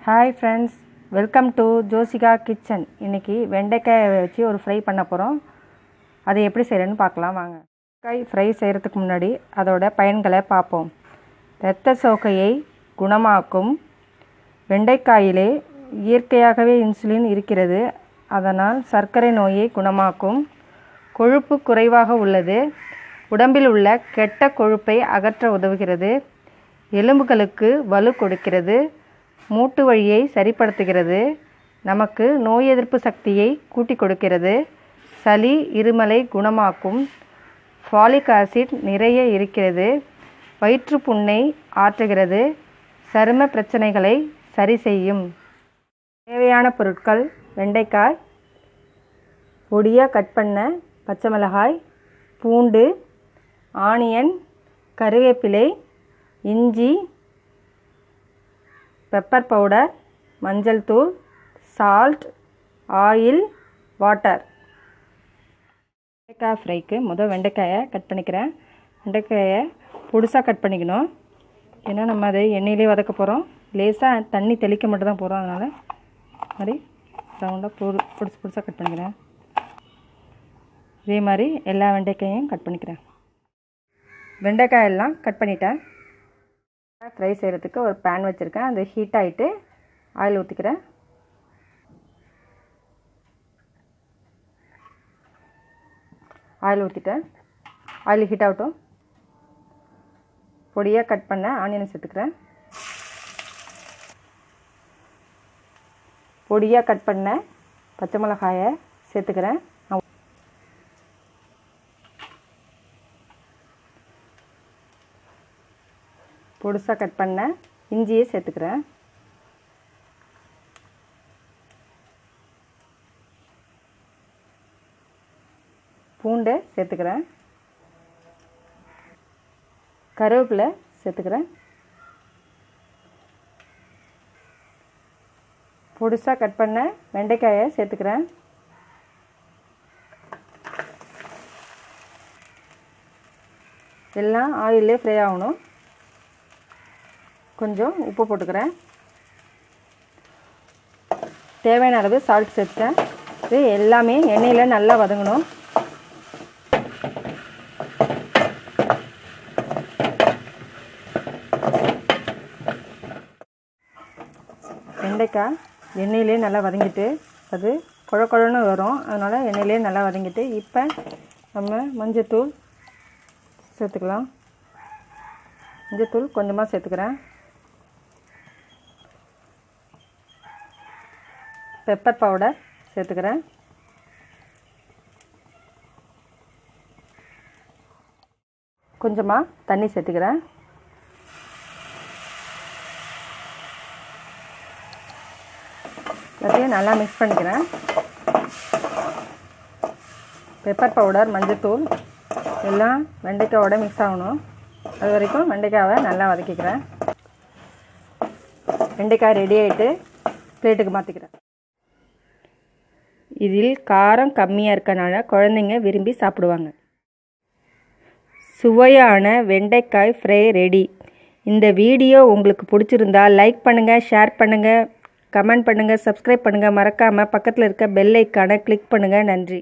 Hi friends, welcome to Joshika kitchen. இன்றைக்கி வெண்டைக்காயை வச்சு ஒரு ஃப்ரை பண்ண போகிறோம். அதை எப்படி செய்கிறேன்னு பார்க்கலாம் வாங்க. வெண்டைக்காய் ஃப்ரை செய்கிறதுக்கு முன்னாடி அதோட பயன்களை பார்ப்போம். இரத்த சோகையை குணமாக்கும். வெண்டைக்காயிலே இயற்கையாகவே இன்சுலின் இருக்கிறது. அதனால் சர்க்கரை நோயை குணமாக்கும். கொழுப்பு குறைவாக உள்ளது. உடம்பில் உள்ள கெட்ட கொழுப்பை அகற்ற உதவுகிறது. எலும்புகளுக்கு வலு கொடுக்கிறது. மூட்டு வழியை சரிப்படுத்துகிறது. நமக்கு நோய் எதிர்ப்பு சக்தியை கூட்டி கொடுக்கிறது. சளி இருமலை குணமாக்கும். ஃபாலிக் ஆசிட் நிறைய இருக்கிறது. வயிற்றுப்புண்ணை ஆற்றுகிறது. சரும பிரச்சனைகளை சரி செய்யும். தேவையான பொருட்கள்: வெண்டைக்காய், பொடியாக கட் பண்ண பச்சை மிளகாய், பூண்டு, ஆனியன், கருவேப்பிலை, இஞ்சி, பெப்பர் பவுடர், மஞ்சள் தூள், சால்ட், ஆயில், வாட்டர். வெண்டைக்காய் ஃப்ரைக்கு வெண்டைக்காயை கட் பண்ணிக்கிறேன். வெண்டைக்காயை பொடிசாக கட் பண்ணிக்கணும். ஏன்னா நம்ம அதை எண்ணெயிலே வதக்க போகிறோம். லேசாக தண்ணி தெளிக்க மட்டும் தான் போகிறோம். அதனால் மாதிரி ரவுண்டாக பொடிசாக கட் பண்ணிக்கிறேன். இதே மாதிரி எல்லா வெண்டைக்காயும் கட் பண்ணிக்கிறேன். வெண்டைக்காயெல்லாம் கட் பண்ணிட்டேன். ஃப்ரை செய்கிறதுக்கு ஒரு பேன் வச்சுருக்கேன். அது ஹீட் ஆகிட்டு ஆயில் ஊற்றிக்கிறேன். ஆயில் ஊற்றிட்டேன். ஆயில் ஹீட் ஆகட்டும். பொடியாக கட் பண்ண ஆனியனை சேர்த்துக்கிறேன். பொடியாக கட் பண்ண பச்சை மிளகாயை சேர்த்துக்கிறேன். பொடிசாக கட் பண்ண இஞ்சியை சேர்த்துக்கிறேன். பூண்டை சேர்த்துக்கிறேன். கருவேப்பிலை சேர்த்துக்கிறேன். பொடிசாக கட் பண்ண வெண்டைக்காயை சேர்த்துக்கிறேன். எல்லாம் ஆயிலே ஃப்ரை ஆகணும். கொஞ்சம் உப்பு போட்டுக்கிறேன். தேவையான அளவு சால்ட் சேர்த்துட்டேன். இது எல்லாமே எண்ணெயில் நல்லா வதங்கணும். வெண்டைக்காய் எண்ணெயிலே நல்லா வதங்கிட்டு அது குழன்னு வரும். அதனால் எண்ணெயிலே நல்லா வதங்கிட்டு இப்போ நம்ம மஞ்சத்தூள் சேர்த்துக்கலாம். மஞ்சத்தூள் கொஞ்சமாக சேர்த்துக்கிறேன். பெப்பர் பவுடர் சேர்த்துக்கிறேன். கொஞ்சமாக தண்ணி சேர்த்துக்கிறேன். எல்லாத்தையும் நல்லா மிக்ஸ் பண்ணிக்கிறேன். பெப்பர் பவுடர், மஞ்சத்தூள் எல்லாம் வெண்டைக்காயோட மிக்ஸ் ஆகணும். அது வரைக்கும் வெண்டைக்காவை நல்லா வதக்கிக்கிறேன். வெண்டைக்காய் ரெடி ஆகிட்டு பிளேட்டுக்கு மாற்றிக்கிறேன். இதில் காரம் கம்மியாக இருக்கனால குழந்தைங்க விரும்பி சாப்பிடுவாங்க. சுவையான வெண்டைக்காய் ஃப்ரை ரெடி. இந்த வீடியோ உங்களுக்கு பிடிச்சிருந்தா லைக் பண்ணுங்கள், ஷேர் பண்ணுங்கள், கமெண்ட் பண்ணுங்கள், சப்ஸ்கிரைப் பண்ணுங்கள். மறக்காமல் பக்கத்தில் இருக்க பெல் ஐக்கானை கிளிக் பண்ணுங்கள். நன்றி.